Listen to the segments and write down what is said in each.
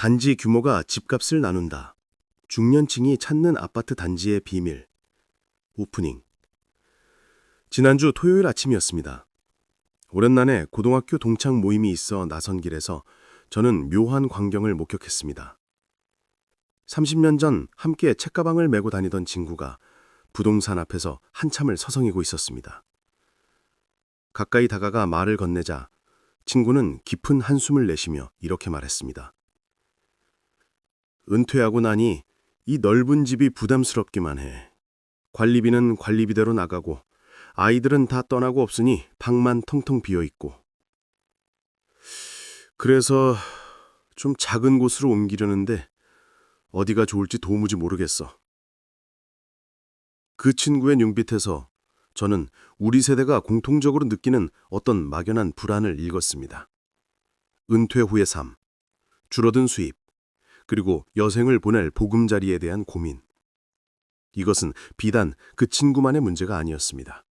단지 규모가 집값을 나눈다. 중년층이 찾는 아파트 단지의 비밀. 오프닝. 지난주 토요일 아침이었습니다. 오랜만에 고등학교 동창 모임이 있어 나선 길에서 저는 묘한 광경을 목격했습니다. 30년 전 함께 책가방을 메고 다니던 친구가 부동산 앞에서 한참을 서성이고 있었습니다. 가까이 다가가 말을 건네자 친구는 깊은 한숨을 내쉬며 이렇게 말했습니다. 은퇴하고 나니 이 넓은 집이 부담스럽기만 해. 관리비는 관리비대로 나가고 아이들은 다 떠나고 없으니 방만 텅텅 비어있고. 그래서 좀 작은 곳으로 옮기려는데 어디가 좋을지 도무지 모르겠어. 그 친구의 눈빛에서 저는 우리 세대가 공통적으로 느끼는 어떤 막연한 불안을 읽었습니다. 은퇴 후의 삶, 줄어든 수입, 그리고 여생을 보낼 보금자리에 대한 고민. 이것은 비단 그 친구만의 문제가 아니었습니다.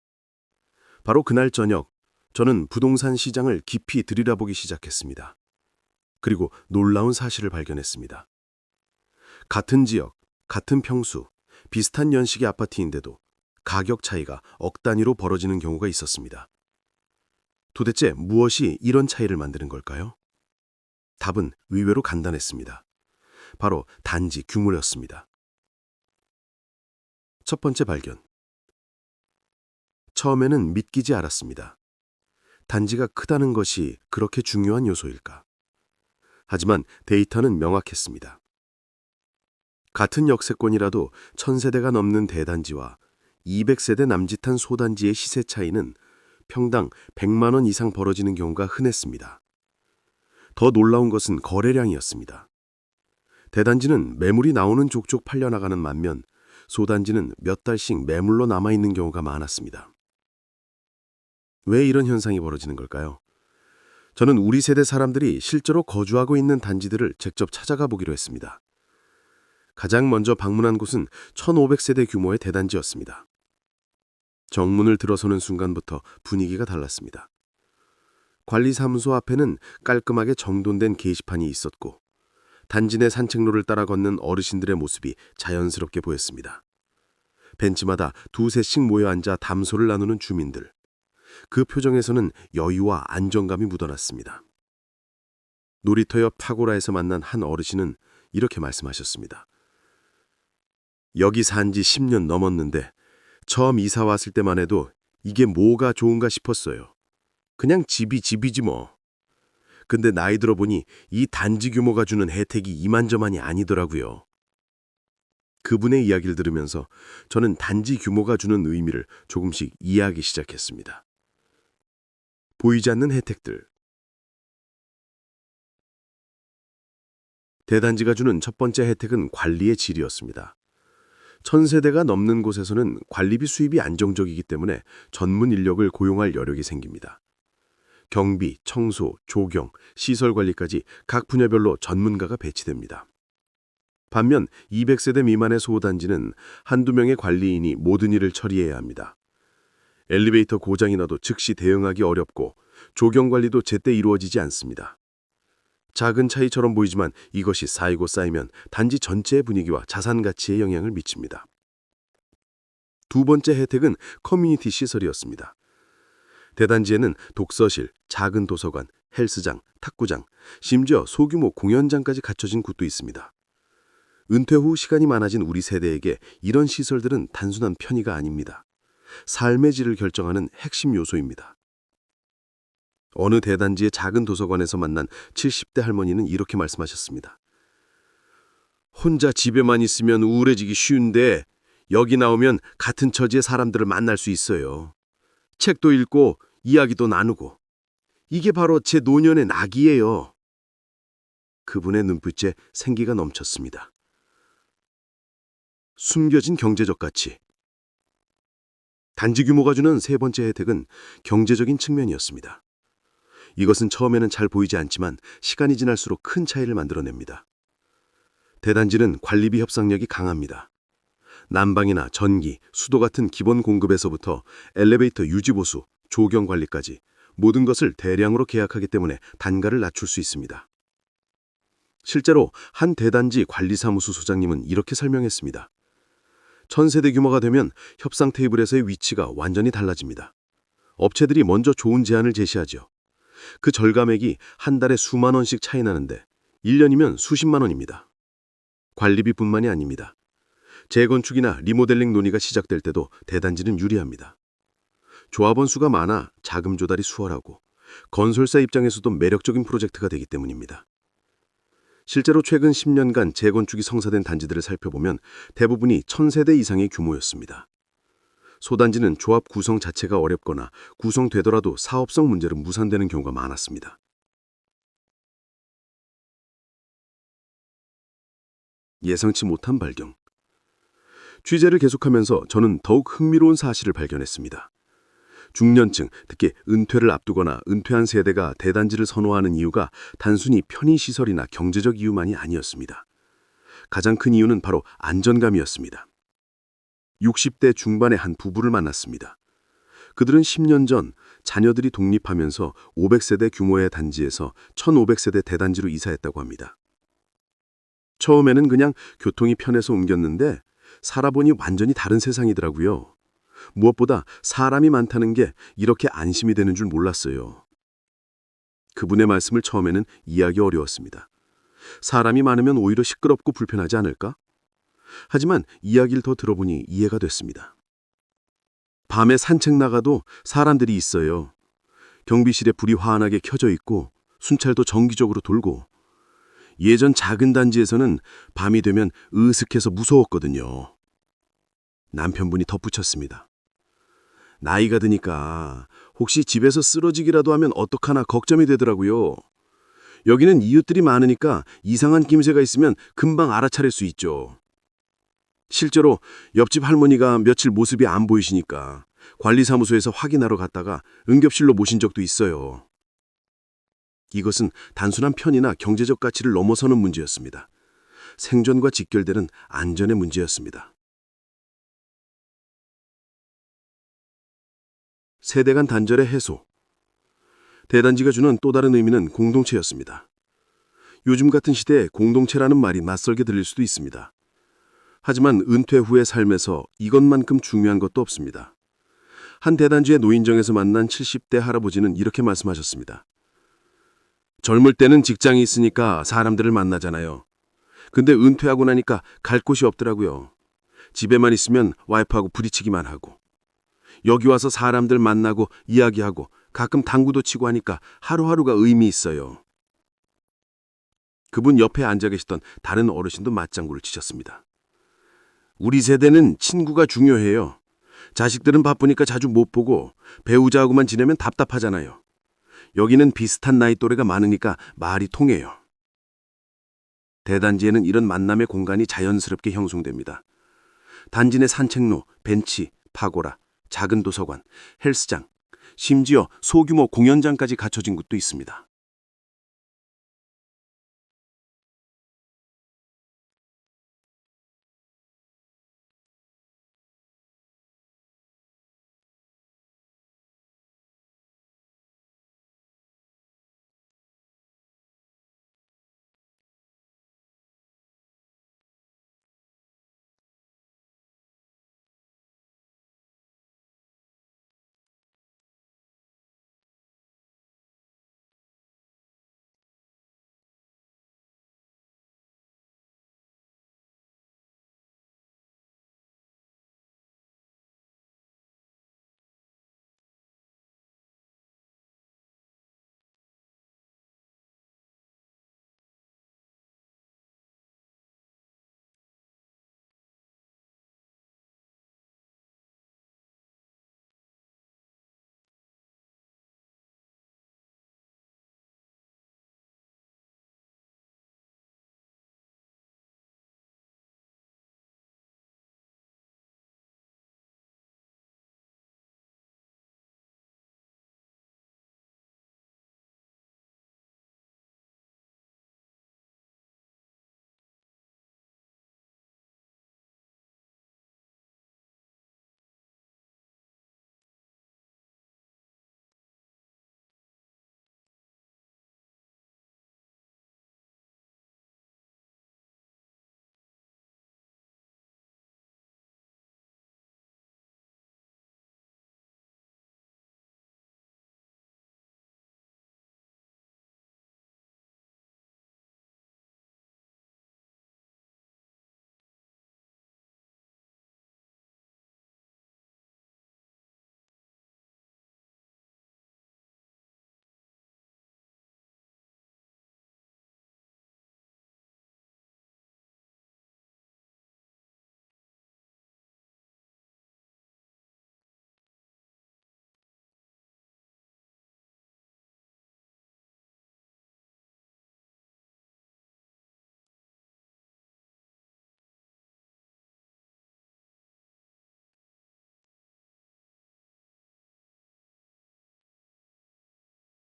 바로 그날 저녁, 저는 부동산 시장을 깊이 들여다보기 시작했습니다. 그리고 놀라운 사실을 발견했습니다. 같은 지역, 같은 평수, 비슷한 연식의 아파트인데도 가격 차이가 억 단위로 벌어지는 경우가 있었습니다. 도대체 무엇이 이런 차이를 만드는 걸까요? 답은 의외로 간단했습니다. 바로 단지 규모였습니다. 첫 번째 발견. 처음에는 믿기지 않았습니다. 단지가 크다는 것이 그렇게 중요한 요소일까? 하지만 데이터는 명확했습니다. 같은 역세권이라도 1000세대가 넘는 대단지와 200세대 남짓한 소단지의 시세 차이는 평당 100만 원 이상 벌어지는 경우가 흔했습니다. 더 놀라운 것은 거래량이었습니다. 대단지는 매물이 나오는 족족 팔려나가는 반면 소단지는 몇 달씩 매물로 남아있는 경우가 많았습니다. 왜 이런 현상이 벌어지는 걸까요? 저는 우리 세대 사람들이 실제로 거주하고 있는 단지들을 직접 찾아가 보기로 했습니다. 가장 먼저 방문한 곳은 1500세대 규모의 대단지였습니다. 정문을 들어서는 순간부터 분위기가 달랐습니다. 관리사무소 앞에는 깔끔하게 정돈된 게시판이 있었고 단지 내 산책로를 따라 걷는 어르신들의 모습이 자연스럽게 보였습니다. 벤치마다 두세씩 모여 앉아 담소를 나누는 주민들. 그 표정에서는 여유와 안정감이 묻어났습니다. 놀이터 옆 파고라에서 만난 한 어르신은 이렇게 말씀하셨습니다. 여기 산 지 10년 넘었는데 처음 이사 왔을 때만 해도 이게 뭐가 좋은가 싶었어요. 그냥 집이 집이지 뭐. 근데 나이 들어보니 이 단지 규모가 주는 혜택이 이만저만이 아니더라고요. 그분의 이야기를 들으면서 저는 단지 규모가 주는 의미를 조금씩 이해하기 시작했습니다. 보이지 않는 혜택들. 대단지가 주는 첫 번째 혜택은 관리의 질이었습니다. 1000세대가 넘는 곳에서는 관리비 수입이 안정적이기 때문에 전문 인력을 고용할 여력이 생깁니다. 경비, 청소, 조경, 시설 관리까지 각 분야별로 전문가가 배치됩니다. 반면 200세대 미만의 소단지는 한두 명의 관리인이 모든 일을 처리해야 합니다. 엘리베이터 고장이 나도 즉시 대응하기 어렵고 조경 관리도 제때 이루어지지 않습니다. 작은 차이처럼 보이지만 이것이 쌓이고 쌓이면 단지 전체의 분위기와 자산 가치에 영향을 미칩니다. 두 번째 혜택은 커뮤니티 시설이었습니다. 대단지에는 독서실, 작은 도서관, 헬스장, 탁구장, 심지어 소규모 공연장까지 갖춰진 곳도 있습니다. 은퇴 후 시간이 많아진 우리 세대에게 이런 시설들은 단순한 편의가 아닙니다. 삶의 질을 결정하는 핵심 요소입니다. 어느 대단지의 작은 도서관에서 만난 70대 할머니는 이렇게 말씀하셨습니다. 혼자 집에만 있으면 우울해지기 쉬운데 여기 나오면 같은 처지의 사람들을 만날 수 있어요. 책도 읽고 이야기도 나누고. 이게 바로 제 노년의 낙이에요. 그분의 눈빛에 생기가 넘쳤습니다. 숨겨진 경제적 가치. 단지 규모가 주는 세 번째 혜택은 경제적인 측면이었습니다. 이것은 처음에는 잘 보이지 않지만 시간이 지날수록 큰 차이를 만들어냅니다. 대단지는 관리비 협상력이 강합니다. 난방이나 전기, 수도 같은 기본 공급에서부터 엘리베이터 유지보수, 조경 관리까지 모든 것을 대량으로 계약하기 때문에 단가를 낮출 수 있습니다. 실제로 한 대단지 관리사무소 소장님은 이렇게 설명했습니다. 1000세대 규모가 되면 협상 테이블에서의 위치가 완전히 달라집니다. 업체들이 먼저 좋은 제안을 제시하죠. 그 절감액이 한 달에 수만 원씩 차이 나는데 1년이면 수십만 원입니다. 관리비뿐만이 아닙니다. 재건축이나 리모델링 논의가 시작될 때도 대단지는 유리합니다. 조합원 수가 많아 자금 조달이 수월하고 건설사 입장에서도 매력적인 프로젝트가 되기 때문입니다. 실제로 최근 10년간 재건축이 성사된 단지들을 살펴보면 대부분이 1000세대 이상의 규모였습니다. 소단지는 조합 구성 자체가 어렵거나 구성되더라도 사업성 문제로 무산되는 경우가 많았습니다. 예상치 못한 발견. 취재를 계속하면서 저는 더욱 흥미로운 사실을 발견했습니다. 중년층, 특히 은퇴를 앞두거나 은퇴한 세대가 대단지를 선호하는 이유가 단순히 편의시설이나 경제적 이유만이 아니었습니다. 가장 큰 이유는 바로 안전감이었습니다. 60대 중반의 한 부부를 만났습니다. 그들은 10년 전 자녀들이 독립하면서 500세대 규모의 단지에서 1500세대 대단지로 이사했다고 합니다. 처음에는 그냥 교통이 편해서 옮겼는데 살아보니 완전히 다른 세상이더라고요. 무엇보다 사람이 많다는 게 이렇게 안심이 되는 줄 몰랐어요. 그분의 말씀을 처음에는 이해하기 어려웠습니다. 사람이 많으면 오히려 시끄럽고 불편하지 않을까? 하지만 이야기를 더 들어보니 이해가 됐습니다. 밤에 산책 나가도 사람들이 있어요. 경비실에 불이 환하게 켜져 있고 순찰도 정기적으로 돌고. 예전 작은 단지에서는 밤이 되면 으슥해서 무서웠거든요. 남편분이 덧붙였습니다. 나이가 드니까 혹시 집에서 쓰러지기라도 하면 어떡하나 걱정이 되더라고요. 여기는 이웃들이 많으니까 이상한 낌새가 있으면 금방 알아차릴 수 있죠. 실제로 옆집 할머니가 며칠 모습이 안 보이시니까 관리사무소에서 확인하러 갔다가 응급실로 모신 적도 있어요. 이것은 단순한 편의나 경제적 가치를 넘어서는 문제였습니다. 생존과 직결되는 안전의 문제였습니다. 세대 간 단절의 해소. 대단지가 주는 또 다른 의미는 공동체였습니다. 요즘 같은 시대에 공동체라는 말이 낯설게 들릴 수도 있습니다. 하지만 은퇴 후의 삶에서 이것만큼 중요한 것도 없습니다. 한 대단지의 노인정에서 만난 70대 할아버지는 이렇게 말씀하셨습니다. 젊을 때는 직장이 있으니까 사람들을 만나잖아요. 근데 은퇴하고 나니까 갈 곳이 없더라고요. 집에만 있으면 와이프하고 부딪히기만 하고. 여기 와서 사람들 만나고 이야기하고 가끔 당구도 치고 하니까 하루하루가 의미 있어요. 그분 옆에 앉아 계시던 다른 어르신도 맞장구를 치셨습니다. 우리 세대는 친구가 중요해요. 자식들은 바쁘니까 자주 못 보고 배우자하고만 지내면 답답하잖아요. 여기는 비슷한 나이 또래가 많으니까 말이 통해요. 대단지에는 이런 만남의 공간이 자연스럽게 형성됩니다. 단지 내 산책로, 벤치, 파고라, 작은 도서관, 헬스장, 심지어 소규모 공연장까지 갖춰진 곳도 있습니다.